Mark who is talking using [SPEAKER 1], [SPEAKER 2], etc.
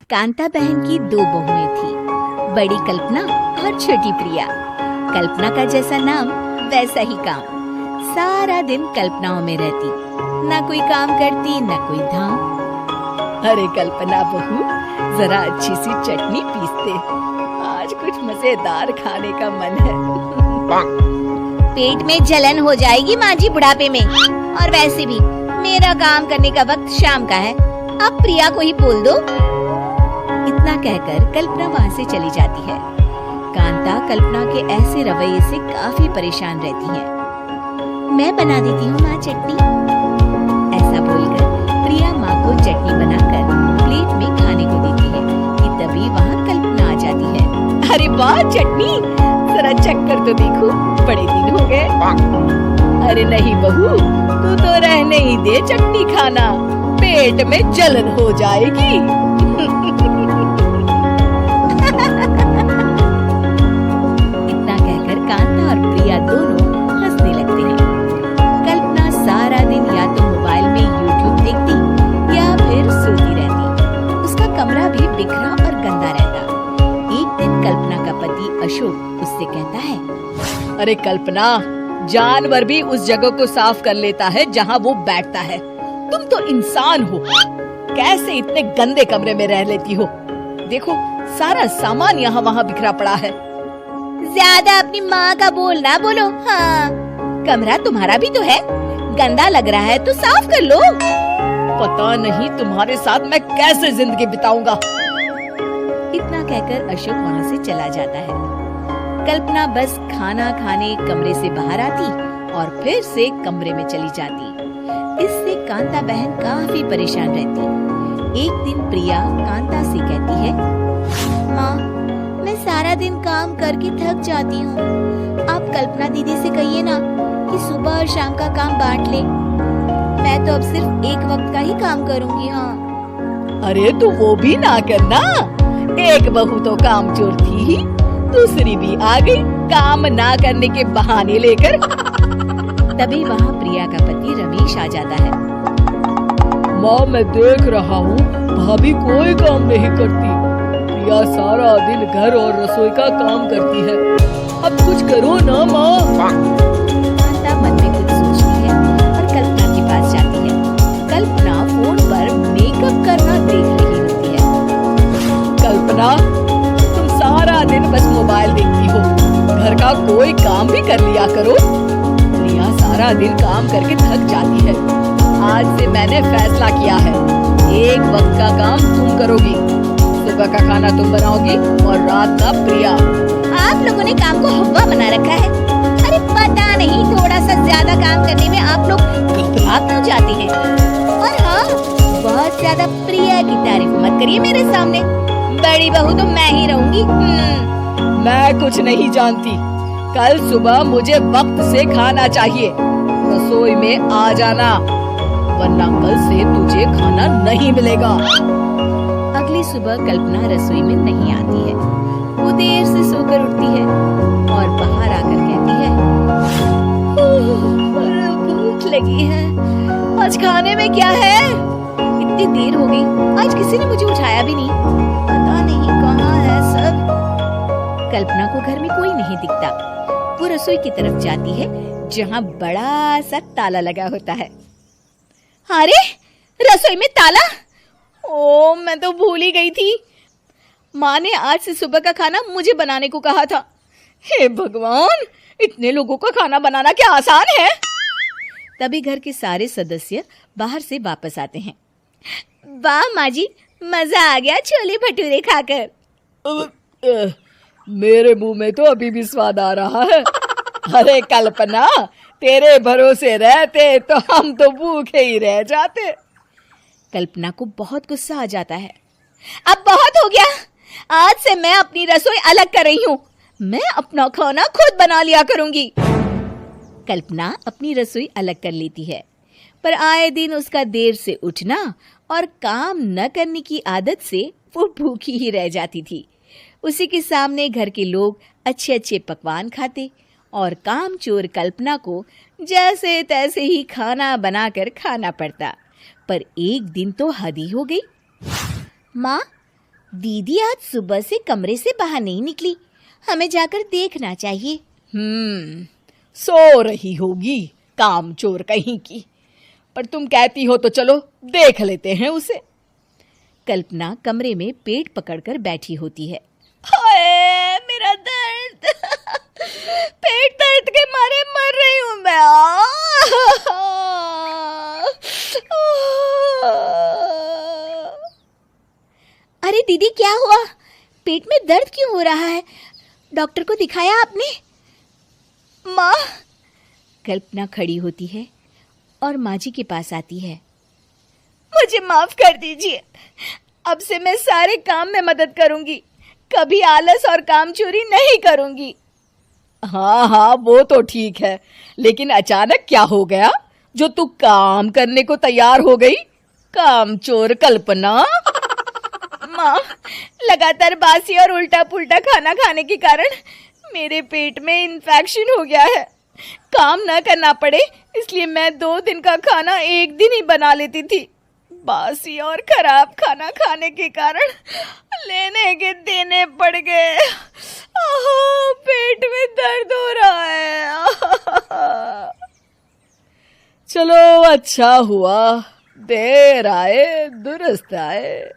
[SPEAKER 1] कांता बहन की दो बहुएं थी, बड़ी कल्पना और छोटी प्रिया। कल्पना का जैसा नाम वैसा ही काम। सारा दिन कल्पनाओं में रहती, ना कोई काम करती न कोई धाम। अरे कल्पना बहू, जरा अच्छी सी चटनी पीसते, आज कुछ मजेदार खाने का मन है।
[SPEAKER 2] पेट में जलन हो जाएगी माँ जी बुढ़ापे में, और वैसे भी मेरा काम करने का वक्त शाम का है, अब प्रिया को ही बोल दो।
[SPEAKER 1] इतना कहकर कल्पना वहाँ से चली जाती है। कांता कल्पना के ऐसे रवैये से काफी परेशान रहती है। मैं बना देती हूँ माँ चटनी, ऐसा बोलकर प्रिया माँ को चटनी बनाकर प्लेट में खाने को देती है कि तभी वहाँ कल्पना आ जाती है। अरे वाह चटनी, जरा चक्कर तो देखो, बड़े दिन हो गए। अरे नहीं बहू, तू तो रहने ही दे चटनी खाना, पेट में जलन हो जाएगी। इतना कहकर कांता और प्रिया दोनों हंसने लगते हैं। कल्पना सारा दिन या तो मोबाइल में यूट्यूब देखती या फिर सोती रहती। उसका कमरा भी बिखरा और गंदा रहता। एक दिन कल्पना का पति अशोक उससे कहता है, अरे कल्पना, जानवर भी उस जगह को साफ कर लेता है जहाँ वो बैठता है, तुम तो इंसान हो, कैसे इतने गंदे कमरे में रह लेती हो? देखो सारा सामान यहाँ वहाँ बिखरा पड़ा है।
[SPEAKER 2] ज्यादा अपनी माँ का बोल ना बोलो। हाँ,
[SPEAKER 1] कमरा तुम्हारा भी तो है, गंदा लग रहा है तो साफ कर लो। पता नहीं तुम्हारे साथ मैं कैसे जिंदगी बिताऊंगा। इतना कहकर अशोक वहाँ से चला जाता है। कल्पना बस खाना खाने कमरे से बाहर आती और फिर से कमरे में चली जाती। इससे कांता बहन काफी परेशान रहती। एक दिन प्रिया कांता से कहती है,
[SPEAKER 2] माँ, मैं सारा दिन काम करके थक जाती हूँ, आप कल्पना दीदी से कहिए ना कि सुबह और शाम का काम बांट ले। मैं तो अब सिर्फ एक वक्त का ही काम करूँगी। हाँ।
[SPEAKER 1] अरे तो वो भी ना करना, एक बहू तो काम चोर थी ही, दूसरी भी आ गई काम ना करने के बहाने लेकर। तभी वहाँ प्रिया का पति रमेश आ जाता है। माँ, मैं देख रहा हूँ भाभी कोई काम नहीं करती, प्रिया सारा दिन घर और रसोई का काम करती है, अब कुछ करो ना माँ। कांता मन में कुछ सोचती है और कल्पना के पास जाती है। कल्पना फोन पर मेकअप करना देख रही होती है। कल्पना, तुम सारा दिन बस मोबाइल देखती हो, घर का कोई काम भी कर लिया करो। प्रिया सारा दिन काम करके थक जाती है, आज से मैंने फैसला किया है, एक वक्त का काम तुम करोगी, सुबह का खाना तुम बनाओगी और रात का प्रिया।
[SPEAKER 2] आप लोगों ने काम को हवा बना रखा है। अरे पता नहीं, थोड़ा सा ज्यादा काम करने में आप लोग घबरा क्यों जाते हैं। और हाँ, बहुत ज्यादा प्रिया की तारीफ मत करिए मेरे सामने, बड़ी बहू तो मैं ही रहूंगी।
[SPEAKER 1] मैं कुछ नहीं जानती, कल सुबह मुझे वक्त से खाना चाहिए, रसोई में आ जाना, वरना कल से तुझे खाना नहीं मिलेगा। अगली सुबह कल्पना रसोई में नहीं आती है। वो देर से सोकर उठती है और बाहर आकर कहती है, भूख लगी है, आज खाने में क्या है? इतनी देर हो गई, आज किसी ने मुझे उठाया भी नहीं, पता नहीं कहाँ है सब। कल्पना को घर में कोई नहीं दिखता। वो रसोई की तरफ जाती है जहाँ बड़ा सा ताला लगा होता है।
[SPEAKER 2] अरे, रसोई में ताला? ओ, मैं तो भूल ही गई थी।
[SPEAKER 1] माँ ने आज से सुबह का खाना मुझे बनाने को कहा था। हे भगवान, इतने लोगों का खाना बनाना क्या आसान है? तभी घर के सारे सदस्य बाहर से वापस आते हैं।
[SPEAKER 2] वाह माँ जी, मजा आ गया छोले भटूरे खाकर।
[SPEAKER 1] मेरे मुंह में तो अभी भी स्वाद आ रहा है। अरे कल्पना, तेरे भरोसे रहते तो हम तो भूखे ही रह जाते। कल्पना को बहुत गुस्सा आ जाता है।
[SPEAKER 2] अब बहुत हो गया, आज से मैं अपनी रसोई अलग कर रही हूँ, मैं अपना खाना खुद बना लिया करूंगी।
[SPEAKER 1] कल्पना अपनी रसोई अलग कर लेती है, पर आए दिन उसका देर से उठना और काम न करने की आदत से वो भूखी ही रह जाती थी। उसी के सामने घर के लोग अच्छे अच्छे पकवान खाते और कामचोर कल्पना को जैसे तैसे ही खाना बनाकर खाना पड़ता। पर एक दिन तो हद ही हो गई।
[SPEAKER 2] माँ, दीदी आज सुबह से कमरे से बाहर नहीं निकली, हमें जाकर देखना चाहिए।
[SPEAKER 1] सो रही होगी कामचोर कहीं की, पर तुम कहती हो तो चलो देख लेते हैं उसे।
[SPEAKER 2] कल्पना कमरे में पेट पकड़कर बैठी होती है।
[SPEAKER 1] हाय मेरा दर्द, पेट दर्द के मारे मर रही हूं मैं।
[SPEAKER 2] अरे दीदी क्या हुआ, पेट में दर्द क्यों हो रहा है? डॉक्टर को दिखाया आपने?
[SPEAKER 1] माँ,
[SPEAKER 2] कल्पना खड़ी होती है और माँ जी के पास आती है।
[SPEAKER 1] मुझे माफ कर दीजिए, अब से मैं सारे काम में मदद करूंगी, कभी आलस और काम चोरी नहीं करूंगी। हाँ हाँ वो तो ठीक है, लेकिन अचानक क्या हो गया जो तू काम करने को तैयार हो गई? कामचोर कल्पना। माँ, लगातार बासी और उल्टा पुल्टा खाना खाने के कारण मेरे पेट में इन्फेक्शन हो गया है। काम न करना पड़े इसलिए मैं 2 दिन का खाना एक दिन ही बना लेती थी। बासी और खराब खाना खाने के कारण लेने के देने पड़ गए। पेट में दर्द हो रहा है। चलो अच्छा हुआ, देर आए दुरुस्त आए।